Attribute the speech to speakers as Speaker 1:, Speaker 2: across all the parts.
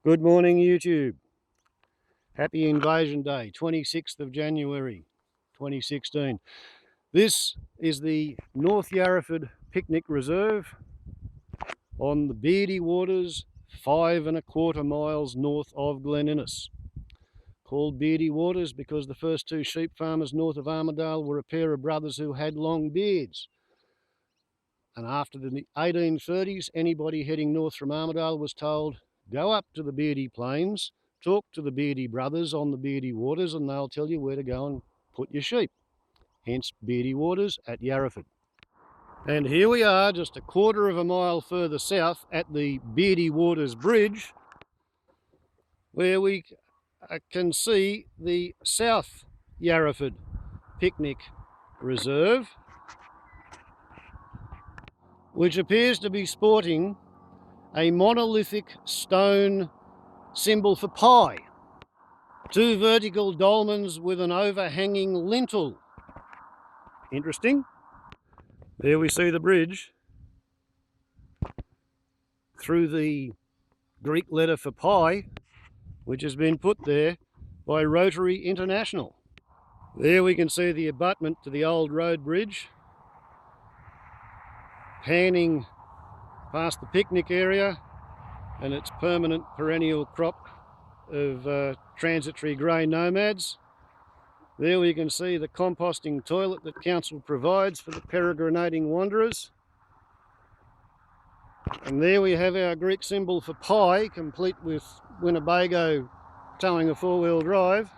Speaker 1: Good morning, YouTube. Happy Invasion Day, 26th of January 2016. This is the North Yarraford Picnic Reserve on the Beardy Waters, 5¼ miles north of Glen. Called Beardy Waters because the first two sheep farmers north of Armidale were a pair of brothers who had long beards. And after the 1830s, anybody heading north from Armidale was told, go up to the Beardy Plains, talk to the Beardy brothers on the Beardy Waters, and they'll tell you where to go and put your sheep. Hence Beardy Waters at Yarraford. And here we are, just 1/4 mile further south at the Beardy Waters Bridge, where we can see the South Yarraford Picnic Reserve, which appears to be sporting a monolithic stone symbol for pie. 2 vertical dolmens with an overhanging lintel. Interesting. There we see the bridge through the Greek letter for pie, which has been put there by Rotary International. There we can see the abutment to the old road bridge, panning past the picnic area and its permanent perennial crop of transitory grey nomads. There we can see the composting toilet that council provides for the peregrinating wanderers. And there we have our Greek symbol for pie, complete with Winnebago towing a 4-wheel drive.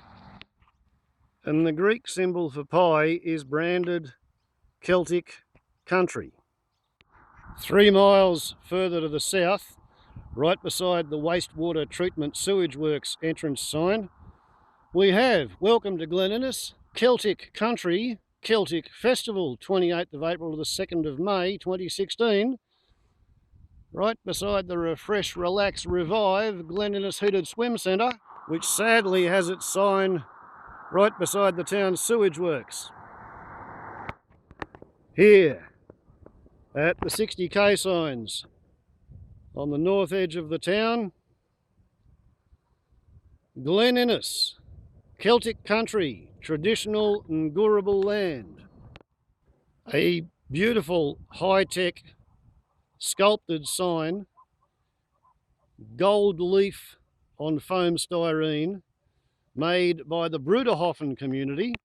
Speaker 1: And the Greek symbol for pie is branded Celtic country. 3 miles further to the south, right beside the wastewater treatment sewage works entrance sign, we have Welcome to Glen, Celtic Country, Celtic Festival, 28th of April to the 2nd of May 2016. Right beside the Refresh, Relax, Revive Glen Heated Swim Centre, which sadly has its sign right beside the town's sewage works. Here at the 60k signs on the north edge of the town, Glen, Celtic country, traditional Ngurrabal land. A beautiful high-tech sculpted sign, gold leaf on foam styrene, made by the Bruderhofen community,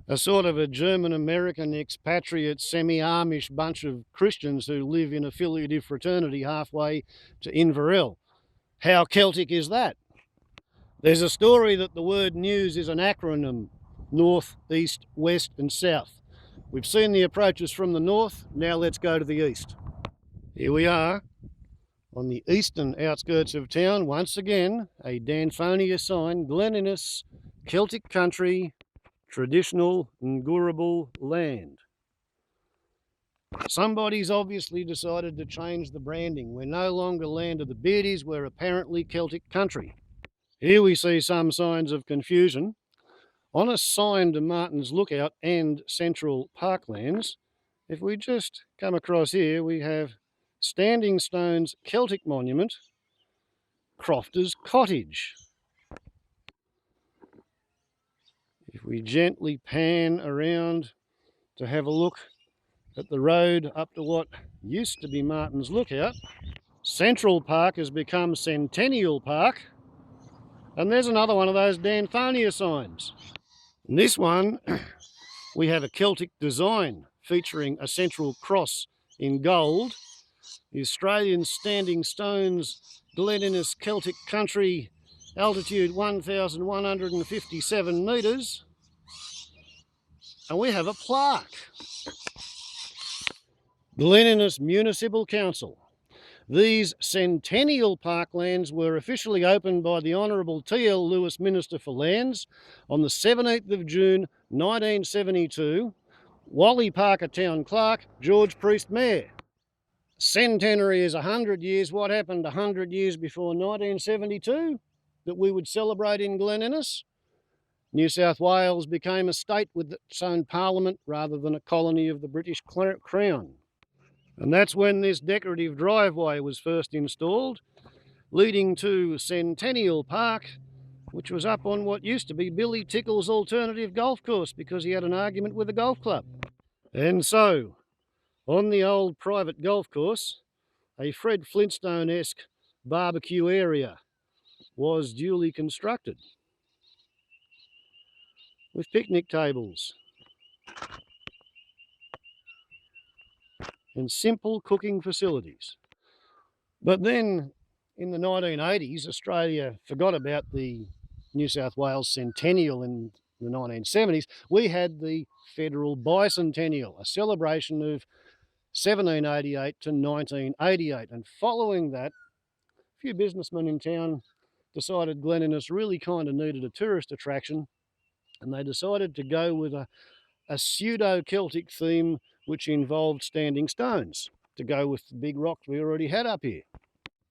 Speaker 1: a sort of a German-American expatriate semi-Amish bunch of Christians who live in affiliative fraternity halfway to Inverell. How Celtic is that? There's a story that the word news is an acronym, north, east, west and south. We've seen the approaches from the north, now let's go to the east. Here we are on the eastern outskirts of town, once again a Danphonia sign, Glen, Celtic country, traditional Ngurrabal land. Somebody's obviously decided to change the branding. We're no longer land of the Beardies, we're apparently Celtic country. Here we see some signs of confusion. On a sign to Martin's Lookout and Central Parklands, if we just come across here, we have Standing Stones Celtic Monument, Crofter's Cottage. If we gently pan around to have a look at the road up to what used to be Martin's Lookout, Central Park has become Centenial Park, and there's another one of those Danphonia signs. In this one, we have a Celtic design featuring a central cross in gold, the Australian Standing Stones, Glen, Celtic country, altitude 1,157 metres, and we have a plaque. Glen Municipal Council. These Centenial Parklands were officially opened by the Honourable T.L. Lewis, Minister for Lands, on the 17th of June 1972. Wally Parker Town Clerk, George Priest Mayor. Centenary is 100 years. What happened 100 years before 1972 that we would celebrate in Glen? New South Wales became a state with its own parliament rather than a colony of the British Crown. And that's when this decorative driveway was first installed. leading to Centenial Park, which was up on what used to be Billy Tickle's alternative golf course because he had an argument with a golf club. And so, on the old private golf course, a Fred Flintstone-esque barbecue area was duly constructed with picnic tables and simple cooking facilities. But then in the 1980s, Australia forgot about the New South Wales Centennial in the 1970s. We had the Federal Bicentennial, a celebration of 1788 to 1988. And following that, a few businessmen in town decided Glen really kind of needed a tourist attraction, and they decided to go with a pseudo-Celtic theme which involved standing stones to go with the big rock we already had up here.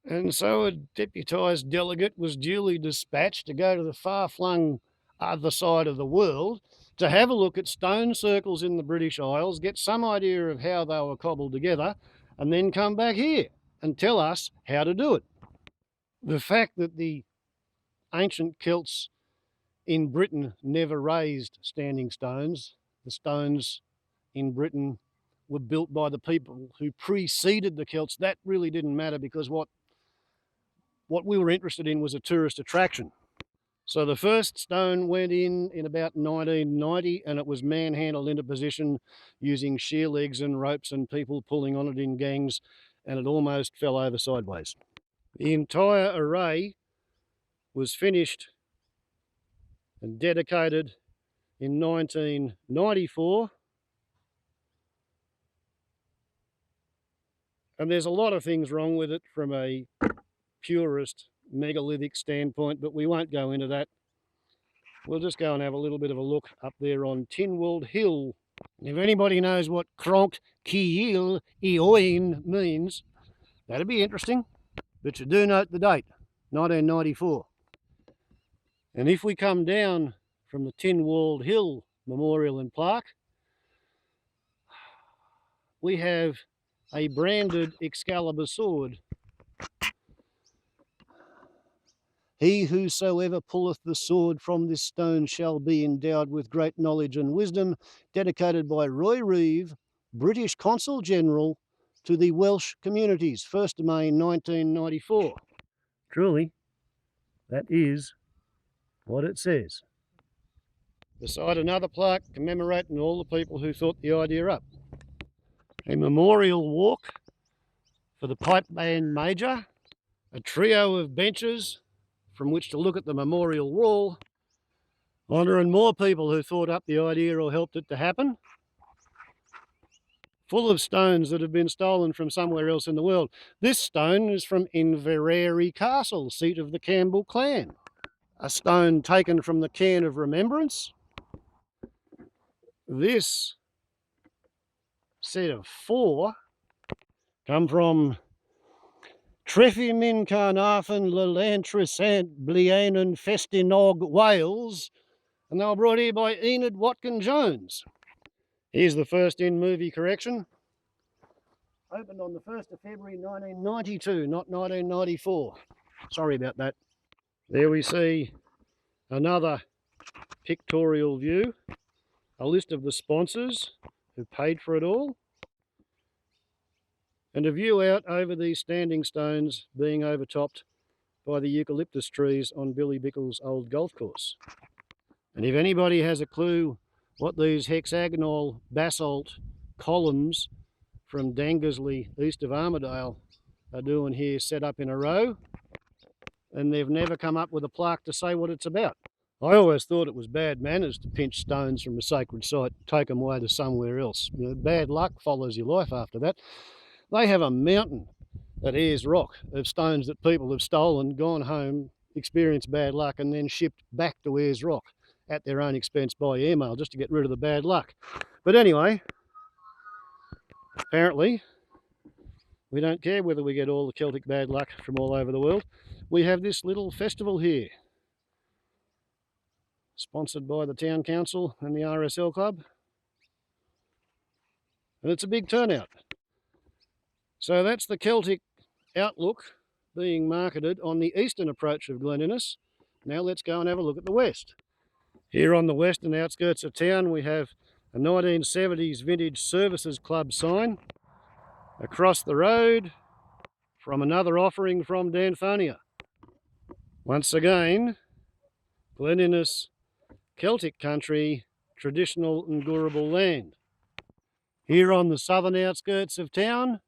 Speaker 1: And so a deputised delegate was duly dispatched to go to the far-flung other side of the world to have a look at stone circles in the British Isles, get some idea of how they were cobbled together, and then come back here and tell us how to do it. The fact that the ancient Celts in Britain never raised standing stones, the stones in Britain were built by the people who preceded the Celts, that really didn't matter because what we were interested in was a tourist attraction. So the first stone went in about 1990, and it was manhandled into position using shear legs and ropes and people pulling on it in gangs, and it almost fell over sideways. The entire array was finished and dedicated in 1994. And there's a lot of things wrong with it from a purist megalithic standpoint, but we won't go into that. We'll just go and have a little bit of a look up there on Tynwald Hill. If anybody knows what Cronk Kiil Ioin means, that'd be interesting. But you do note the date, 1994. And if we come down from the Tynwald Hill Memorial and Plaque, we have a branded Excalibur sword. He whosoever pulleth the sword from this stone shall be endowed with great knowledge and wisdom, dedicated by Roy Reeve, British Consul General, to the Welsh communities, 1st of May 1994. Truly, that is what it says. Beside another plaque commemorating all the people who thought the idea up. A memorial walk for the pipe band major, a trio of benches from which to look at the memorial wall, honouring more people who thought up the idea or helped it to happen, full of stones that have been stolen from somewhere else in the world. This stone is from Inverary Castle, seat of the Campbell clan. A stone taken from the Cairn of Remembrance. This set of 4 come from Treffimin Carnarfon Lelantrisant Blianan Festinog, Wales, and they were brought here by Enid Watkin Jones. Here's the first in-movie correction. Opened on the 1st of February 1992, not 1994. Sorry about that. There we see another pictorial view, a list of the sponsors who paid for it all, and a view out over these standing stones being overtopped by the eucalyptus trees on Billy Bickle's old golf course. And if anybody has a clue what these hexagonal basalt columns from Dangersley east of Armidale are doing here set up in a row, and they've never come up with a plaque to say what it's about. I always thought it was bad manners to pinch stones from a sacred site, take them away to somewhere else. You know, bad luck follows your life after that. They have a mountain at Ayers Rock of stones that people have stolen, gone home, experienced bad luck, and then shipped back to Ayers Rock at their own expense by email just to get rid of the bad luck. But anyway, apparently, we don't care whether we get all the Celtic bad luck from all over the world. We have this little festival here, sponsored by the Town Council and the RSL Club. And it's a big turnout. So that's the Celtic outlook being marketed on the eastern approach of Glen Innes. Now let's go and have a look at the west. Here on the western outskirts of town we have a 1970s vintage services club sign. Across the road from another offering from Danphonia. Once again, Glen Innes, Celtic country, traditional and durable land. Here on the southern outskirts of town,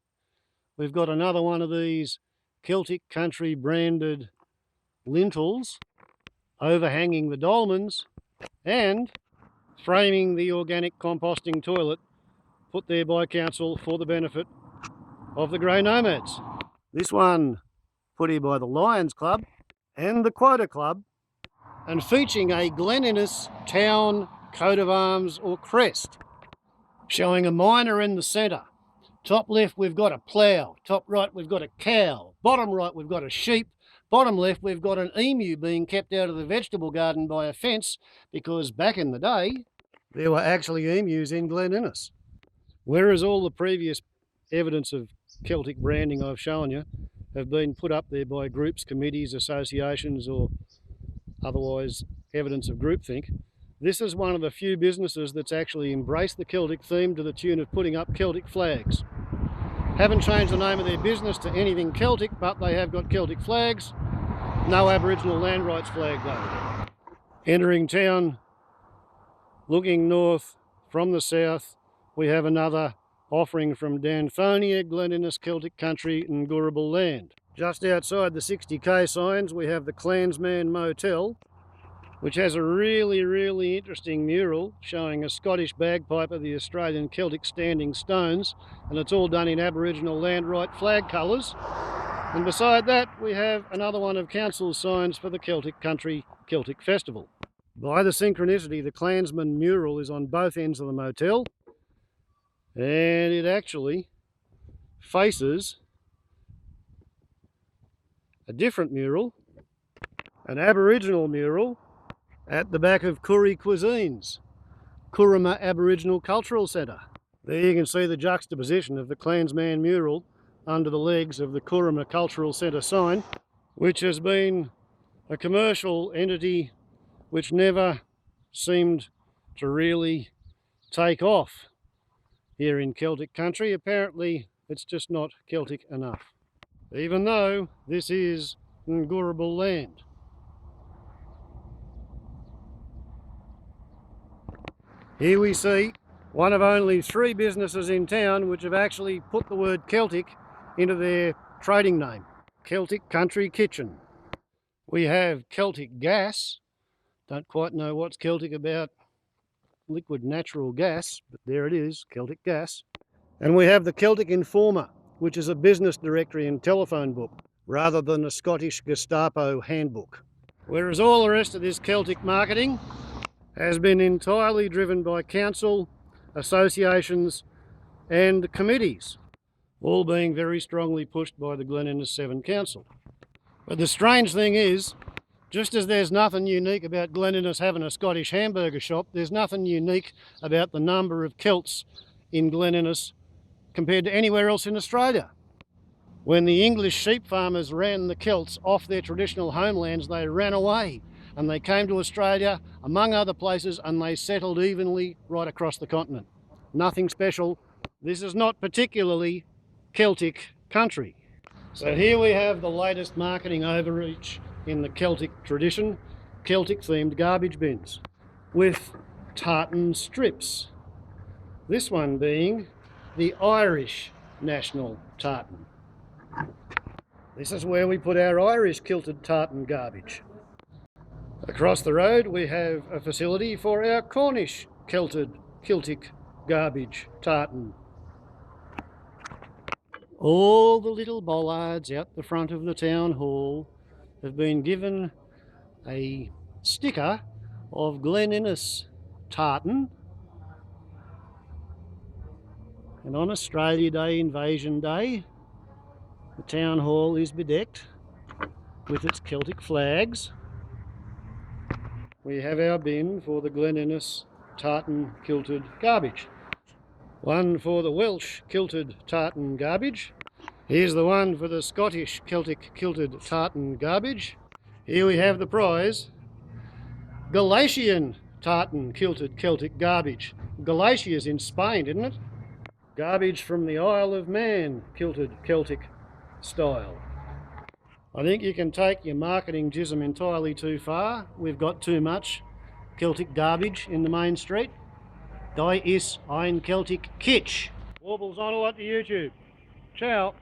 Speaker 1: we've got another one of these Celtic country branded lintels overhanging the dolmens and framing the organic composting toilet put there by council for the benefit of the grey nomads. This one put here by the Lions Club and the Quota Club, and featuring a Glen Innes town coat of arms or crest, showing a miner in the centre. Top left we've got a plough, top right we've got a cow, bottom right we've got a sheep, bottom left we've got an emu being kept out of the vegetable garden by a fence, because back in the day there were actually emus in Glen Innes. Whereas all the previous evidence of Celtic branding I've shown you have been put up there by groups, committees, associations, or otherwise evidence of groupthink, this is one of the few businesses that's actually embraced the Celtic theme to the tune of putting up Celtic flags. Haven't changed the name of their business to anything Celtic, but they have got Celtic flags. No Aboriginal land rights flag though. Entering town, looking north from the south, we have another offering from Danphonia, Glen Innes, Celtic country and durable land. Just outside the 60k signs we have the Clansman Motel, which has a really interesting mural showing a Scottish bagpipe of the Australian Celtic Standing Stones, and it's all done in Aboriginal land right flag colours. And beside that we have another one of council's signs for the Celtic country Celtic festival. By the synchronicity, the Clansman mural is on both ends of the motel, and it actually faces a different mural, an Aboriginal mural at the back of Koori Cuisines, Kuruma Aboriginal Cultural Centre. There you can see the juxtaposition of the Clansman mural under the legs of the Kuruma Cultural Centre sign, which has been a commercial entity which never seemed to really take off here in Celtic country. Apparently it's just not Celtic enough, even though this is Ngurrable land. Here we see one of only 3 businesses in town which have actually put the word Celtic into their trading name. Celtic Country Kitchen. We have Celtic Gas. Don't quite know what's Celtic about liquid natural gas, but there it is, Celtic Gas. And we have the Celtic Informer, which is a business directory and telephone book, rather than a Scottish Gestapo handbook. Whereas all the rest of this Celtic marketing has been entirely driven by council, associations and committees, all being very strongly pushed by the Glen Innes 7 Council. But the strange thing is, just as there's nothing unique about Glen Innes having a Scottish hamburger shop, there's nothing unique about the number of Celts in Glen Innes compared to anywhere else in Australia. When the English sheep farmers ran the Celts off their traditional homelands, they ran away and they came to Australia, among other places, and they settled evenly right across the continent. Nothing special. This is not particularly Celtic country. So here we have the latest marketing overreach in the Celtic tradition, Celtic-themed garbage bins with tartan strips. This one being the Irish national tartan. This is where we put our Irish kilted tartan garbage. Across the road we have a facility for our Cornish Celtic garbage tartan. All the little bollards out the front of the town hall have been given a sticker of Glen Innes tartan. And on Australia Day, Invasion Day, the town hall is bedecked with its Celtic flags. We have our bin for the Glen Innes tartan kilted garbage. One for the Welsh kilted tartan garbage, Here's the one for the Scottish Celtic kilted tartan garbage. Here we have the prize. Galician tartan kilted Celtic garbage. Galicia's in Spain, isn't it? Garbage from the Isle of Man kilted Celtic style. I think you can take your marketing jism entirely too far. We've got too much Celtic garbage in the main street. Die Ist Ein Celtic KITSCH. Warbles on a lot to YouTube. Ciao.